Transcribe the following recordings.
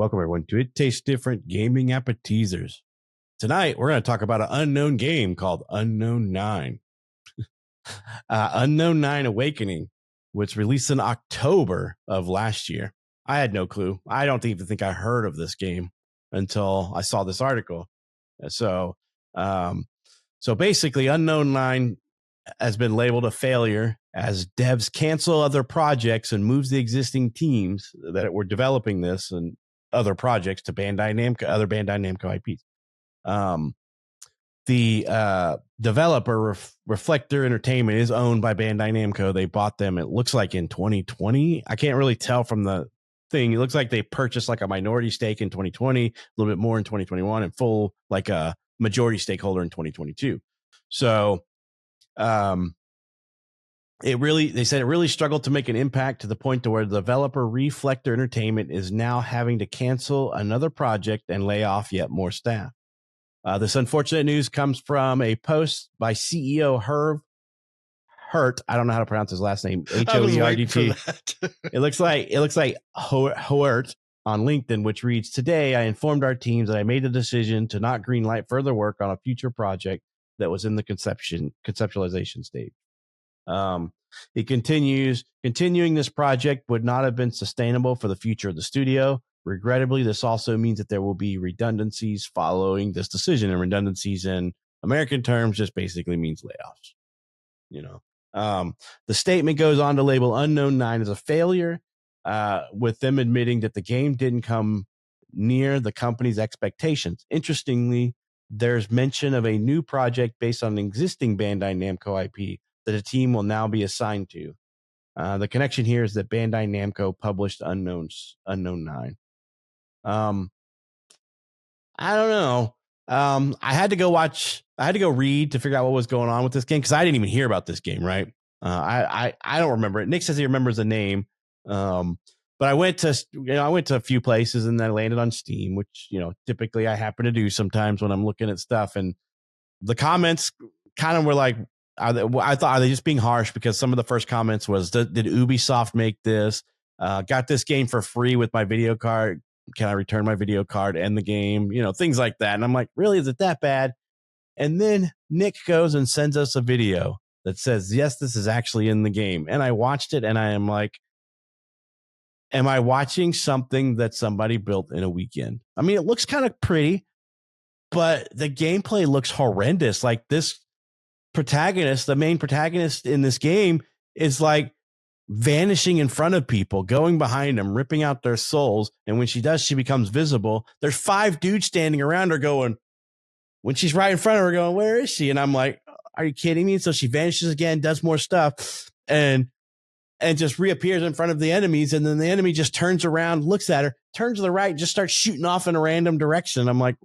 Welcome everyone to It Tastes Different Gaming Appetizers. Tonight, we're going to talk about an unknown game called Unknown 9. Unknown 9 Awakening, which released in October of last year. I had no clue. I don't even think I heard of this game until I saw this article. So basically, Unknown 9 has been labeled a failure as devs cancel other projects and moves the existing teams that were developing this and other projects to other Bandai Namco IPs. The developer Reflector Entertainment is owned by Bandai Namco. They bought them, it looks like in 2020. I can't really tell from the thing. It looks like they purchased like a minority stake in 2020, a little bit more in 2021, and full like a majority stakeholder in 2022. So they said it really struggled to make an impact to the point to where the developer Reflector Entertainment is now having to cancel another project and lay off yet more staff. This unfortunate news comes from a post by CEO Hurt. I don't know how to pronounce his last name. Hoerdt. It looks like Hoerdt on LinkedIn, which reads, "Today, I informed our teams that I made the decision to not greenlight further work on a future project that was in the conceptualization stage." He continues, "Continuing this project would not have been sustainable for the future of the studio. Regrettably, this also means that there will be redundancies following this decision." And redundancies in American terms just basically means layoffs. The statement goes on to label Unknown 9 as a failure, with them admitting that the game didn't come near the company's expectations. Interestingly, there's mention of a new project based on an existing Bandai Namco IP that a team will now be assigned to. The connection here is that Bandai Namco published Unknown 9. I don't know. I had to go read to figure out what was going on with this game because I didn't even hear about this game, right? I don't remember it. Nick says he remembers the name. But I went to a few places and then I landed on Steam, which, typically I happen to do sometimes when I'm looking at stuff. And the comments kind of were like, I thought, are they just being harsh? Because some of the first comments was, did Ubisoft make this? Got this game for free with my video card. Can I return my video card and the game? Things like that. And I'm like, really? Is it that bad? And then Nick goes and sends us a video that says, yes, this is actually in the game. And I watched it and I am like, am I watching something that somebody built in a weekend? I mean, it looks kind of pretty, but the gameplay looks horrendous. Like this protagonist, the main protagonist in this game, is like vanishing in front of people, going behind them, ripping out their souls. And when she does, she becomes visible. There's 5 dudes standing around her going, when she's right in front of her going, where is she? And I'm like, are you kidding me? So she vanishes again, does more stuff and just reappears in front of the enemies. And then the enemy just turns around, looks at her, turns to the right, just starts shooting off in a random direction. I'm like,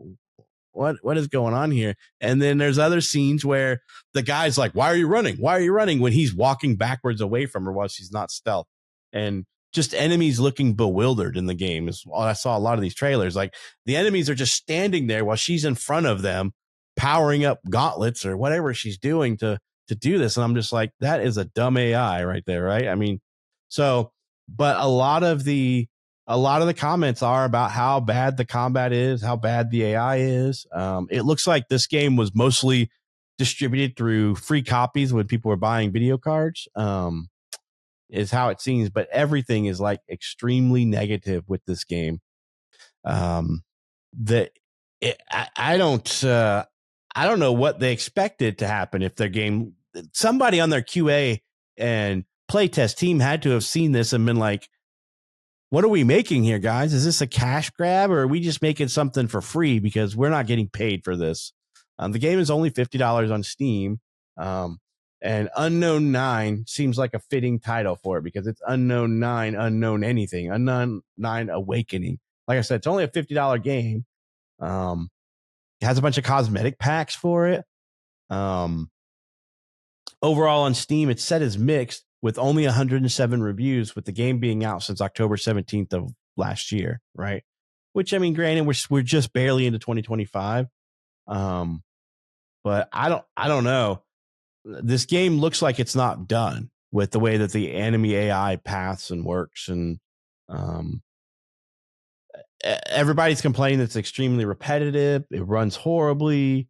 what is going on here? And then there's other scenes where the guy's like, why are you running? Why are you running? When he's walking backwards away from her while she's not stealth. And just enemies looking bewildered in the game is I saw a lot of these trailers. Like the enemies are just standing there while she's in front of them, powering up gauntlets or whatever she's doing to do this. And I'm just like, that is a dumb AI right there. Right. I mean, but a lot of the comments are about how bad the combat is, how bad the AI is. It looks like this game was mostly distributed through free copies when people were buying video cards, is how it seems. But everything is like extremely negative with this game. I don't know what they expected to happen if their game. Somebody on their QA and playtest team had to have seen this and been like, what are we making here, guys? Is this a cash grab or are we just making something for free because we're not getting paid for this? The game is only $50 on Steam. And Unknown 9 seems like a fitting title for it because it's Unknown 9, Unknown Anything, Unknown 9 Awakening. Like I said, it's only a $50 game. It has a bunch of cosmetic packs for it. Overall on Steam, it's set as mixed with only 107 reviews, with the game being out since October 17th of last year, right? Which, I mean, granted, we're just barely into 2025. But I don't know. This game looks like it's not done with the way that the enemy AI paths and works. And everybody's complaining that it's extremely repetitive. It runs horribly.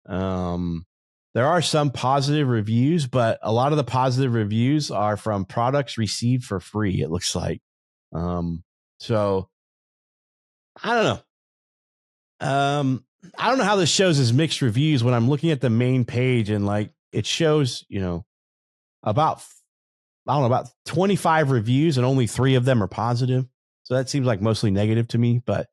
There are some positive reviews, but a lot of the positive reviews are from products received for free, it looks like. So I don't know. I don't know how this shows as mixed reviews when I'm looking at the main page and like it shows, about 25 reviews and only 3 of them are positive. So that seems like mostly negative to me, but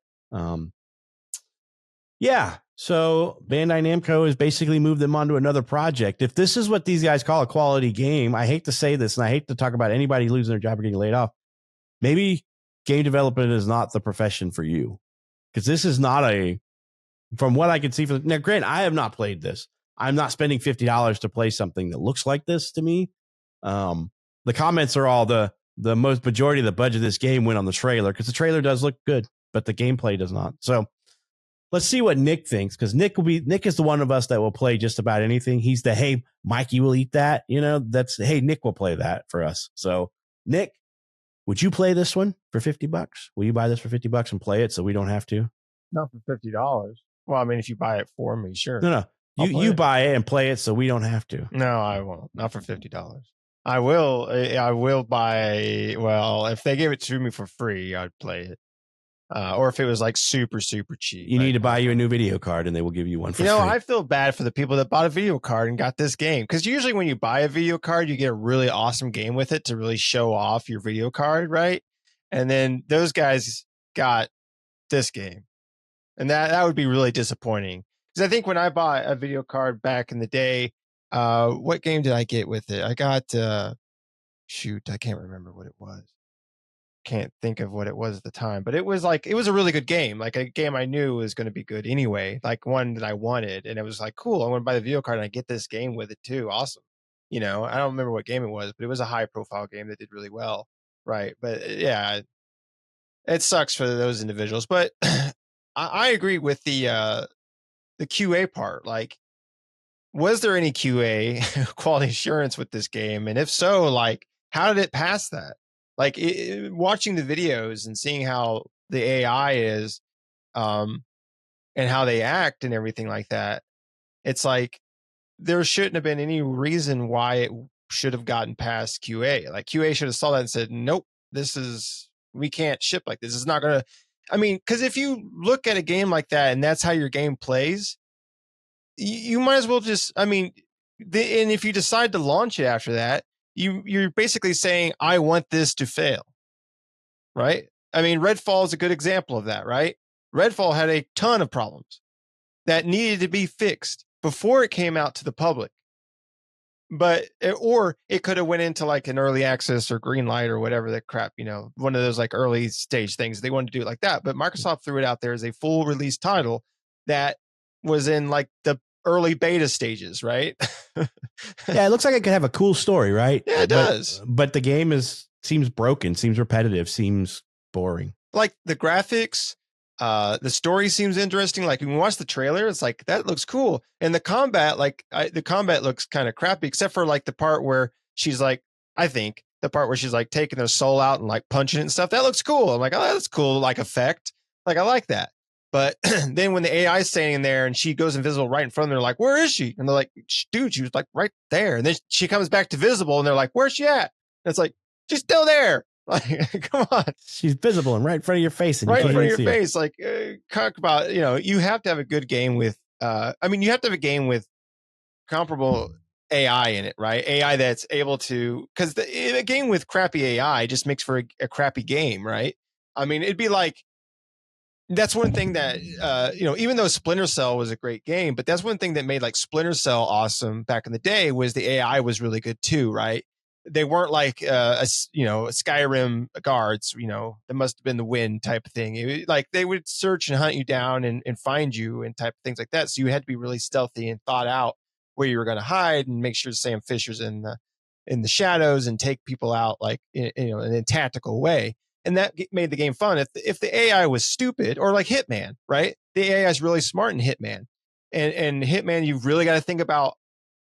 yeah. So Bandai Namco has basically moved them onto another project. If this is what these guys call a quality game, I hate to say this and I hate to talk about anybody losing their job or getting laid off. Maybe game development is not the profession for you, because this is not from what I can see now, granted, I have not played this. I'm not spending $50 to play something that looks like this to me. The comments are all the most majority of the budget of this game went on the trailer, because the trailer does look good, but the gameplay does not. So let's see what Nick thinks, because Nick is the one of us that will play just about anything. He's the, hey, Mikey will eat that. Hey, Nick will play that for us. So Nick, would you play this one for $50? Will you buy this for $50 and play it so we don't have to? Not for $50. Well, I mean, if you buy it for me, sure. No. You buy it and play it so we don't have to. No, I won't. Not for $50. I will buy. Well, if they gave it to me for free, I'd play it. Or if it was like super, super cheap. You need to buy you a new video card and they will give you one for free. I feel bad for the people that bought a video card and got this game. Because usually when you buy a video card, you get a really awesome game with it to really show off your video card, right? And then those guys got this game. And that would be really disappointing. Because I think when I bought a video card back in the day, what game did I get with it? I got, I can't remember what it was. Can't think of what it was at the time, but it was a really good game, like a game I knew was going to be good anyway, like one that I wanted, and it was like, cool, I want to buy the video card and I get this game with it too. Awesome. I don't remember what game it was, but it was a high profile game that did really well. Right. But yeah, it sucks for those individuals, but I agree with the QA part. Like, was there any QA quality assurance with this game? And if so, like, how did it pass that? Like watching the videos and seeing how the AI is, and how they act and everything like that, it's like there shouldn't have been any reason why it should have gotten past QA. Like QA should have saw that and said, nope, we can't ship like this. It's not going to, because if you look at a game like that and that's how your game plays, you might as well just, and if you decide to launch it after that, you're basically saying, I want this to fail, right? Redfall is a good example of that, right? Redfall had a ton of problems that needed to be fixed before it came out to the public. Or it could have went into like an early access or green light or whatever that crap, one of those like early stage things. They wanted to do it like that, but Microsoft threw it out there as a full release title that was in like the early beta stages, right? Yeah, it looks like it could have a cool story, right? Yeah, it does. But the game seems broken, seems repetitive, seems boring. Like the graphics, the story seems interesting. Like when you watch the trailer, it's like, that looks cool. And the combat, the combat looks kind of crappy, except for like the part where she's like, the part where she's like taking their soul out and like punching it and stuff. That looks cool. I'm like, oh, that's cool. Like effect. Like, I like that. But then when the AI is standing there and she goes invisible right in front of them, they're like, where is she? And they're like, dude, she was like right there. And then she comes back to visible and they're like, where's she at? And it's like, she's still there. Like, come on. She's visible and right in front of your face. And right in front of your face. Like, talk about, you have to have a good game with, you have to have a game with comparable AI in it, right? AI that's able to, because a game with crappy AI just makes for a crappy game, right? It'd be like, that's one thing that, even though Splinter Cell was a great game, but that's one thing that made like Splinter Cell awesome back in the day was the AI was really good too, right? They weren't like, Skyrim guards, that must have been the wind type of thing. Like they would search and hunt you down and find you and type of things like that. So you had to be really stealthy and thought out where you were going to hide and make sure Sam Fisher's in the shadows and take people out like, in a tactical way. And that made the game fun. If the AI was stupid, or like Hitman, right? The AI is really smart in Hitman. And Hitman, you've really got to think about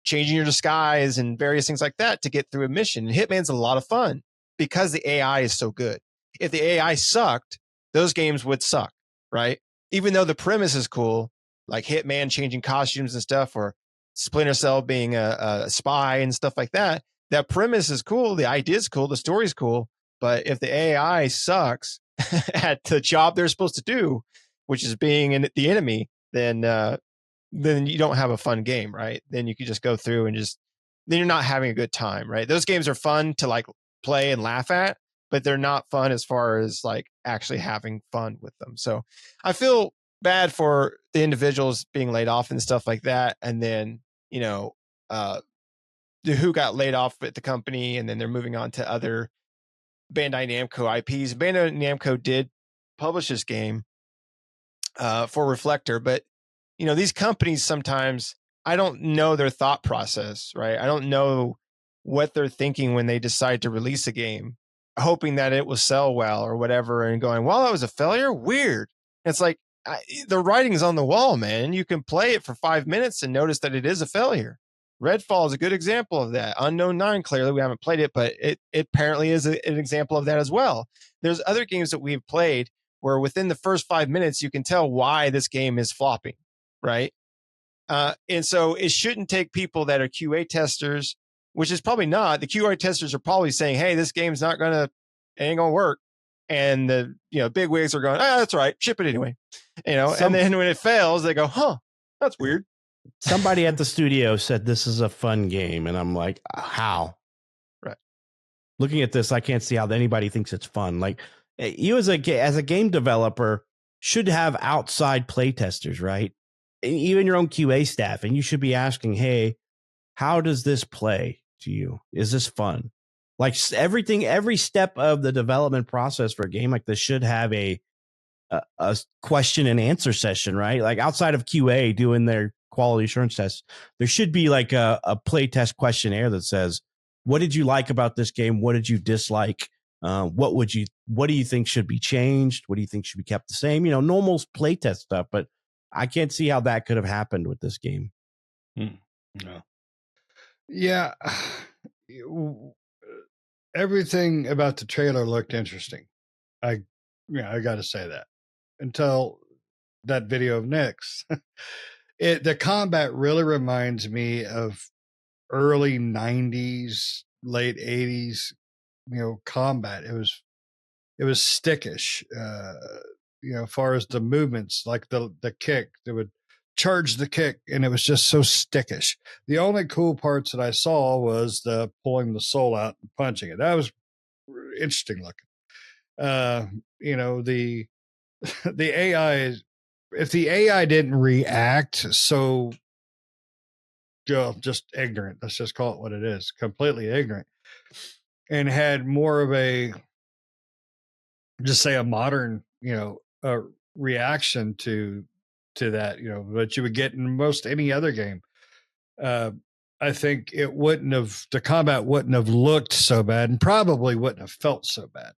changing your disguise and various things like that to get through a mission. And Hitman's a lot of fun because the AI is so good. If the AI sucked, those games would suck, right? Even though the premise is cool, like Hitman changing costumes and stuff, or Splinter Cell being a spy and stuff like that. That premise is cool. The idea is cool. The story's cool. But if the AI sucks at the job they're supposed to do, which is being the enemy, then you don't have a fun game, right? Then you could just go through and then you're not having a good time, right? Those games are fun to like play and laugh at, but they're not fun as far as like actually having fun with them. So I feel bad for the individuals being laid off and stuff like that. And then, who got laid off at the company, and then they're moving on to other Bandai Namco IPs. Bandai Namco did publish this game for Reflector, but these companies sometimes I don't know their thought process, right? I don't know what they're thinking when they decide to release a game, hoping that it will sell well or whatever, and going, well, that was a failure? Weird. It's like the writing's on the wall, man. You can play it for 5 minutes and notice that it is a failure. Redfall is a good example of that. Unknown 9, clearly, we haven't played it, but it apparently is an example of that as well. There's other games that we've played where within the first 5 minutes, you can tell why this game is flopping, right? And so it shouldn't take people that are QA testers, which is probably not. The QA testers are probably saying, hey, this game's ain't going to work. And the big wigs are going, that's right, ship it anyway. And then when it fails, they go, huh, that's weird. Somebody at the studio said this is a fun game, and I'm like, how? Right. Looking at this, I can't see how anybody thinks it's fun. Like, you as a game developer should have outside play testers, right? Even your own QA staff, and you should be asking, hey, how does this play to you? Is this fun? Like every step of the development process for a game like this should have a question and answer session, right? Like outside of QA doing their quality assurance tests, there should be like a play test questionnaire that says, what did you like about this game? What did you dislike? What do you think should be changed? What do you think should be kept the same? Normal play test stuff, but I can't see how that could have happened with this game. No. Yeah. Everything about the trailer looked interesting. I got to say that until that video of Nick's. The combat really reminds me of early 90s, late 80s, combat. It was stickish. As far as the movements, like the kick, they would charge the kick, and it was just so stickish. The only cool parts that I saw was the pulling the soul out and punching it. That was interesting looking. The AI, if the AI didn't react so just ignorant, let's just call it what it is, completely ignorant, and had more of a, just say, a modern, a reaction to that, that you would get in most any other game. I think the combat wouldn't have looked so bad, and probably wouldn't have felt so bad,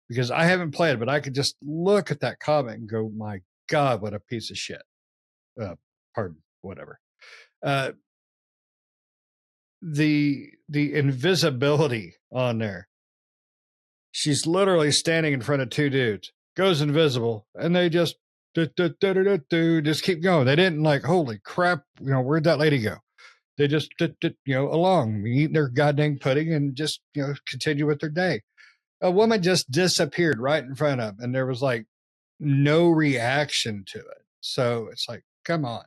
because I haven't played it, but I could just look at that combat and go, my God, what a piece of shit. Pardon, whatever. The invisibility on there. She's literally standing in front of two dudes, goes invisible, and they just keep going. They didn't like, holy crap, where'd that lady go? They just along, eating their goddamn pudding and just continue with their day. A woman just disappeared right in front of them, and there was like no reaction to it. So it's like, come on.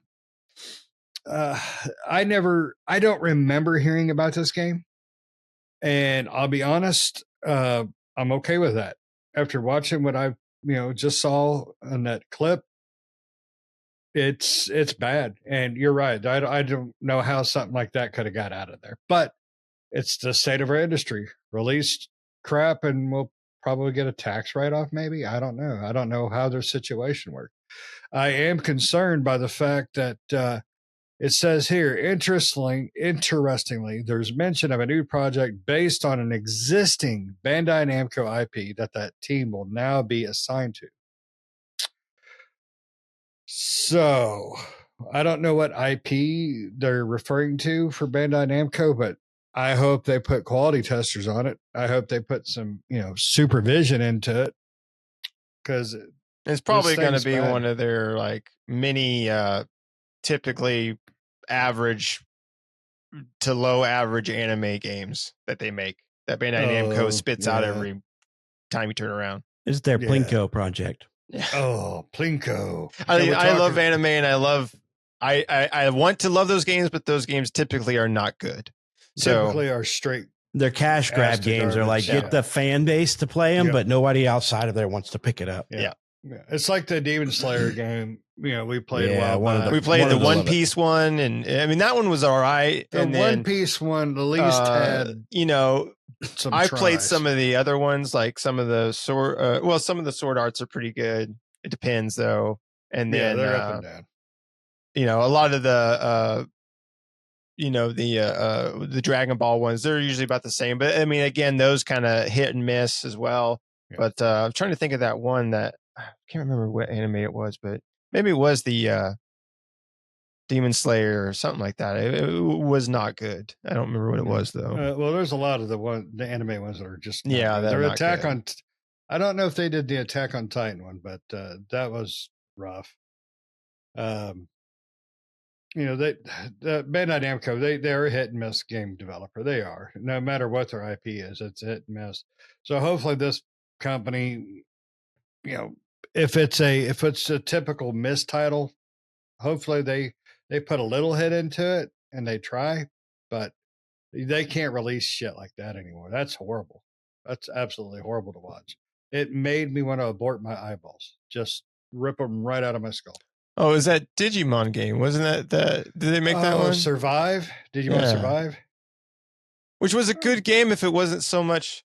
I don't remember hearing about this game, and I'll be honest, I'm okay with that. After watching what I just saw in that clip, it's bad. And you're right. I don't know how something like that could have got out of there, but it's the state of our industry. Released crap, and we'll probably get a tax write-off, maybe. I don't know. I don't know how their situation works. I am concerned by the fact that it says here, interestingly, there's mention of a new project based on an existing Bandai Namco IP that team will now be assigned to. So I don't know what IP they're referring to for Bandai Namco, but I hope they put quality testers on it. I hope they put some, supervision into it, because It's probably going to thing's be bad. one of their like mini, typically average to low average anime games that they make. That Bandai Namco spits out every time you turn around. It's their Plinko project. Oh, Plinko. I love anime, and I want to love those games, but those games typically are not good. Typically are straight. They're cash grab games. They're like get the fan base to play them, but nobody outside of there wants to pick it up. Yeah. It's like the Demon Slayer game. We played a while back. We played the One Piece one, and I mean that one was all right. The One Piece one at least had I played some of the other ones, like some of the sword. Some of the sword arts are pretty good. It depends though, and then they're up and down. A lot of the the Dragon Ball ones, they're usually about the same. But I mean, again, those kind of hit and miss as well. Yeah. But I'm trying to think of that one that I can't remember what anime it was, but maybe it was the Demon Slayer or something like that. It was not good. I don't remember what it was though. Well, there's a lot of the anime ones that are just their Attack on. I don't know if they did the Attack on Titan one, but that was rough. The Bandai Namco, they're a hit and miss game developer. They are, no matter what their IP is, it's a hit and miss. So hopefully this company, if it's a typical miss title, hopefully they put a little hit into it and they try, but they can't release shit like that anymore. That's horrible. That's absolutely horrible to watch. It made me want to abort my eyeballs, just rip them right out of my skull. Oh, is that Digimon game? Wasn't that did they make that one? Survive? Digimon Survive? Which was a good game if it wasn't so much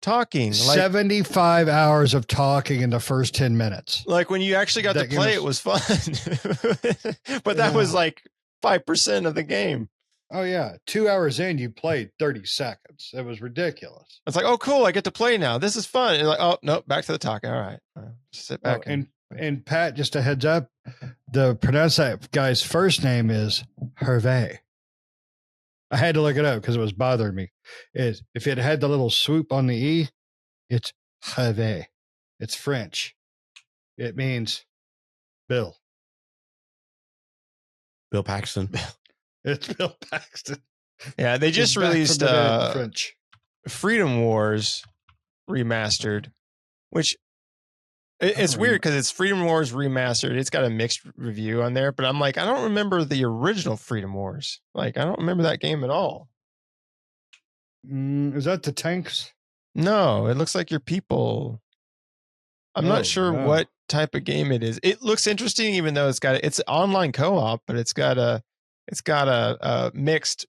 talking. 75 hours of talking in the first 10 minutes. Like when you actually got to play, it was fun. But that was like 5% of the game. Oh, yeah. 2 hours in, you played 30 seconds. It was ridiculous. It's like, oh, cool. I get to play now. This is fun. And like, oh, no, back to the talking. All right. Sit back. And Pat, just a heads up, the pronounce that guy's first name is Hervé. I had to look it up because it was bothering me. If it had the little swoop on the E, it's Hervé. It's French. It means Bill. Bill Paxton. It's Bill Paxton. Yeah, they just released French Freedom Wars Remastered, which it's weird because it's Freedom Wars Remastered. It's got a mixed review on there, but I'm like, I don't remember the original Freedom Wars. Like, I don't remember that game at all. Is that the tanks? No, it looks like your people. I'm not sure what type of game it is. It looks interesting, even though it's online co-op, but it's got a mixed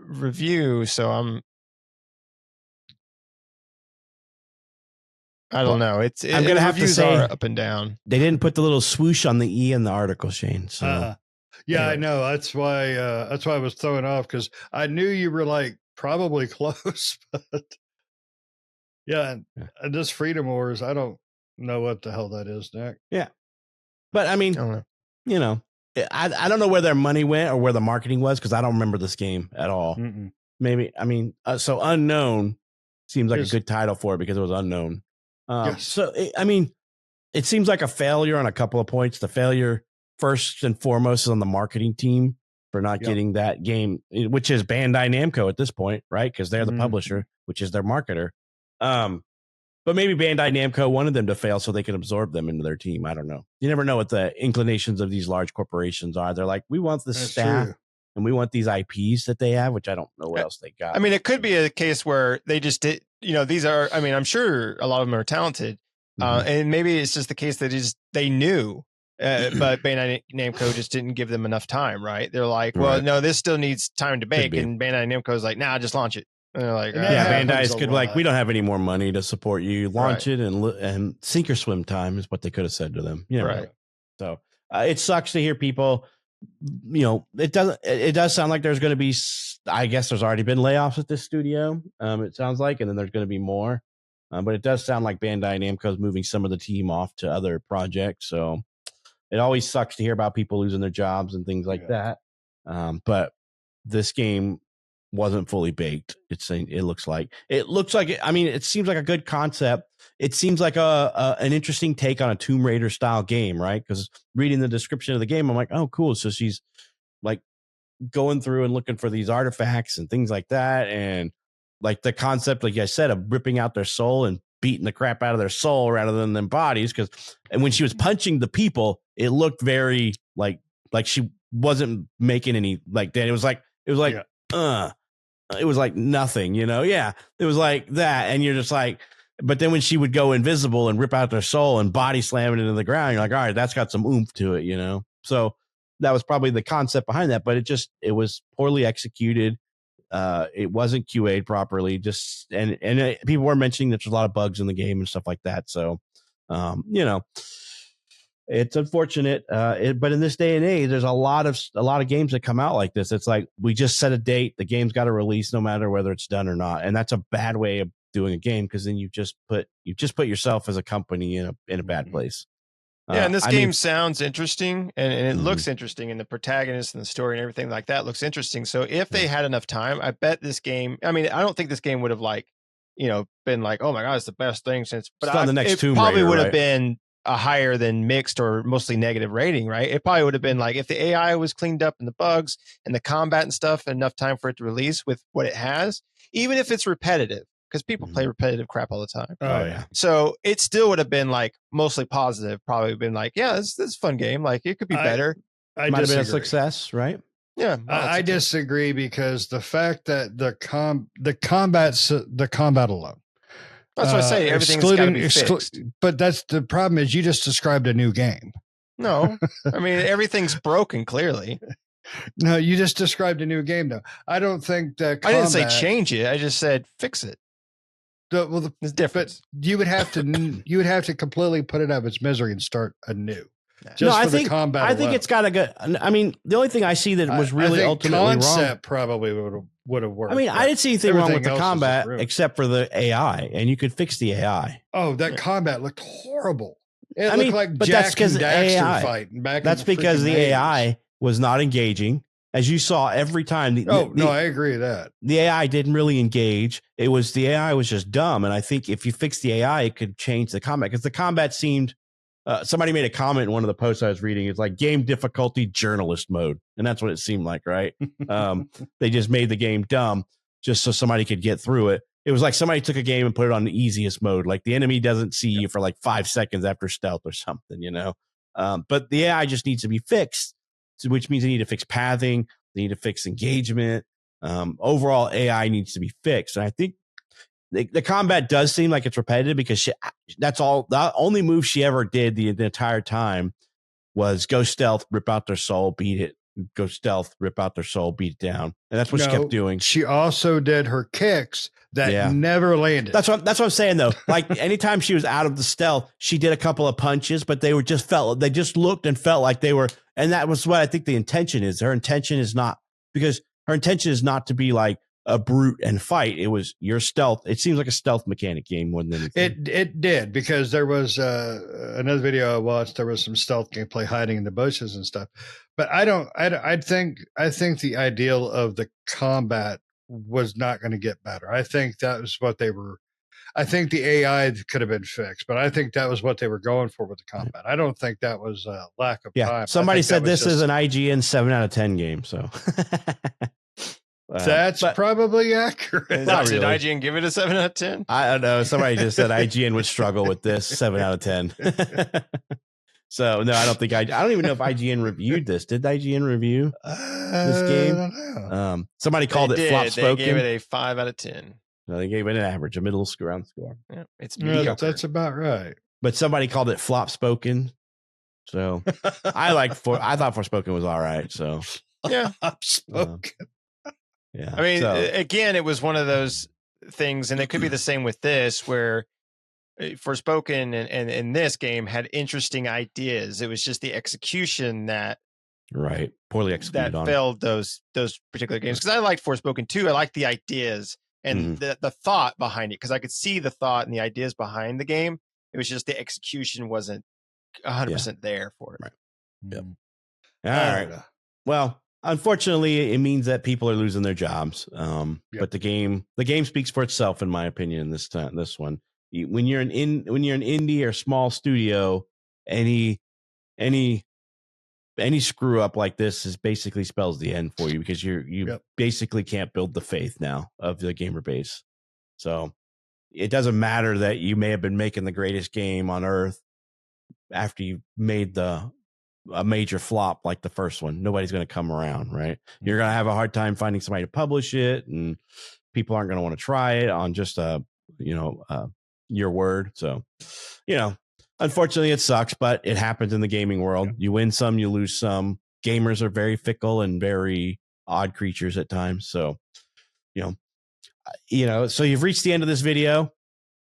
review. So I don't know. I'm going to have to say up and down. They didn't put the little swoosh on the E in the article, Shane. So anyway. I know. That's why I was throwing off, because I knew you were like probably close, but and this Freedom Wars, I don't know what the hell that is, Nick. Yeah. But I mean, I don't know where their money went or where the marketing was, because I don't remember this game at all. Mm-mm. Maybe, so Unknown seems like a good title for it because it was unknown. So, it seems like a failure on a couple of points. The failure, first and foremost, is on the marketing team for not getting that game, which is Bandai Namco at this point, right? Because they're the publisher, which is their marketer. But maybe Bandai Namco wanted them to fail so they can absorb them into their team. I don't know. You never know what the inclinations of these large corporations are. They're like, we want the staff and we want these IPs that they have, which I don't know what else they got. I mean, it could be a case where they just did, these are, I'm sure a lot of them are talented. And maybe it's just the case that they knew, but Bandai Namco just didn't give them enough time, right? They're like, well, no, this still needs time to bake. And Bandai Namco's like, nah, just launch it. And they're like, Bandai's could we don't have any more money to support you. Launch it and sink or swim time is what they could have said to them. Right. So it sucks to hear people. It does sound like there's going to be. I guess there's already been layoffs at this studio. It sounds like, and then there's going to be more. But it does sound like Bandai Namco is moving some of the team off to other projects. So it always sucks to hear about people losing their jobs and things like that. But this game wasn't fully baked. It looks like it seems like a good concept. it seems like an interesting take on a Tomb Raider style game, right? Because reading the description of the game, I'm like, oh, cool. So she's like going through and looking for these artifacts and things like that, and like the concept, like I said, of ripping out their soul and beating the crap out of their soul rather than their bodies. Because and when she was punching the people, it looked very like she wasn't making any like that. It was like it was like nothing, you know? Yeah, it was like that. And you're just like, but then when she would go invisible and rip out their soul and body slam it into the ground, you're like, all right, that's got some oomph to it, you know? So that was probably the concept behind that, but it was poorly executed. It wasn't QA'd properly, just, and people were mentioning that there's a lot of bugs in the game and stuff like that. So, you know, it's unfortunate, but in this day and age, there's a lot of games that come out like this. It's like we just set a date, the game's got to release no matter whether it's done or not, and that's a bad way of doing a game because then you just put yourself as a company in a bad place. Yeah, and this game sounds interesting, and it looks interesting, and the protagonist and the story and everything like that looks interesting. So if they had enough time, I bet this game. I mean, I don't think this game would have been like, oh my god, it's the best thing since. But the next Tomb Raider, probably would have been a higher than mixed or mostly negative rating, right? It probably would have been like if the AI was cleaned up and the bugs and the combat and stuff, enough time for it to release with what it has, even if it's repetitive, because people play repetitive crap all the time. Oh yeah. So it still would have been like mostly positive, probably been like, yeah, this is a fun game. Like it could be better. I might have been a success, right? Yeah. I disagree because the fact that the combat alone. That's what I say. Everything's got to be fixed. But that's the problem is you just described a new game. No, I mean, everything's broken, clearly. No, you just described a new game, though. I don't think that I didn't say change it. I just said fix it. It's different. But you would have to completely put it out of its misery and start anew. I think it's got a good. I mean, the only thing I see that was really ultimately concept wrong probably would have worked. I mean, I didn't see anything wrong with the combat except for the AI, and you could fix the AI. Oh, that combat looked horrible. It looked like Jack and Daxter AI. fighting back. That's because the AI was not engaging, as you saw every time. I agree with that. The AI didn't really engage. The AI was just dumb, and I think if you fix the AI, it could change the combat because the combat seemed. Somebody made a comment in one of the posts I was reading. It's like game difficulty journalist mode. And that's what it seemed like, right? They just made the game dumb just so somebody could get through it. It was like somebody took a game and put it on the easiest mode. Like the enemy doesn't see you for like 5 seconds after stealth or something, you know? But the AI just needs to be fixed, which means they need to fix pathing. They need to fix engagement. Overall, AI needs to be fixed. And I think the combat does seem like it's repetitive because the only move she ever did the entire time was go stealth, rip out their soul, beat it, go stealth, rip out their soul, beat it down. And that's what she kept doing. She also did her kicks that never landed. That's what I'm saying though. Like anytime she was out of the stealth, she did a couple of punches, but they just looked and felt like they were. And that was what I think the intention is. Her intention is not to be like a brute and fight. It was your stealth. It seems like a stealth mechanic game more than anything. It did because there was another video I watched. There was some stealth gameplay hiding in the bushes and stuff. But I think the ideal of the combat was not going to get better. I think that was what they were. I think the AI could have been fixed, but I think that was what they were going for with the combat. I don't think that was a lack of time. Somebody said this is an IGN 7 out of 10 game. So. That's probably accurate. Did IGN give it a 7 out of 10? I don't know. Somebody just said IGN would struggle with this 7 out of 10. So no, I don't think I don't even know if IGN reviewed this. Did IGN review this game? I don't know. Somebody called it flop spoken. They gave it a 5 out of 10. No, they gave it an average, a middle round score. Yeah, it's mediocre. That's about right. But somebody called it flop spoken. So I thought Forspoken was all right. So yeah, spoken. Yeah. I mean, again, it was one of those things, and it could be the same with this, where Forspoken and this game had interesting ideas. It was just the execution that poorly executed that failed those particular games. Because I liked Forspoken too. I liked the ideas and the thought behind it, because I could see the thought and the ideas behind the game. It was just the execution wasn't 100% there for it. Right. Yep. All right. Well, unfortunately, it means that people are losing their jobs. But the game speaks for itself, in my opinion. This one, when you're an indie or small studio, any screw up like this is basically spells the end for you, because you basically can't build the faith now of the gamer base. So it doesn't matter that you may have been making the greatest game on earth after you made a major flop like the first one. Nobody's going to come around, right? You're going to have a hard time finding somebody to publish it, and people aren't going to want to try it on just your word. So, unfortunately it sucks, but it happens in the gaming world. You win some, you lose some. Gamers are very fickle and very odd creatures at times. So, so you've reached the end of this video.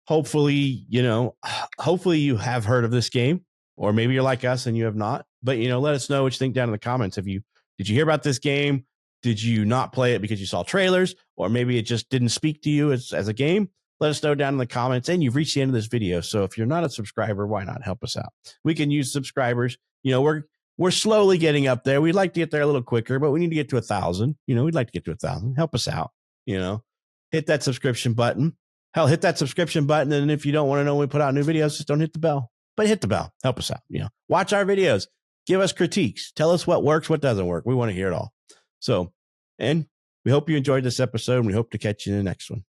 Hopefully you have heard of this game, or maybe you're like us and you have not. But, let us know what you think down in the comments. Did you hear about this game? Did you not play it because you saw trailers, or maybe it just didn't speak to you as a game? Let us know down in the comments. And you've reached the end of this video. So if you're not a subscriber, why not help us out? We can use subscribers. We're slowly getting up there. We'd like to get there a little quicker, but we need to get to 1,000. We'd like to get to 1,000. Help us out. Hit that subscription button. Hell, hit that subscription button. And if you don't want to know when we put out new videos, just don't hit the bell. But hit the bell. Help us out. Watch our videos. Give us critiques. Tell us what works, what doesn't work. We want to hear it all. So, and we hope you enjoyed this episode, and we hope to catch you in the next one.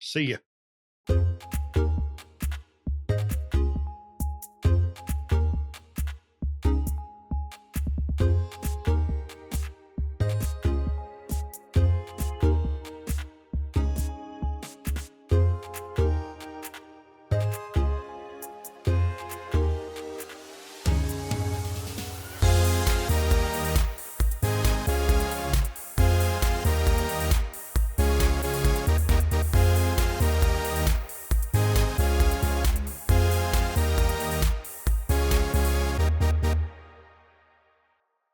See ya.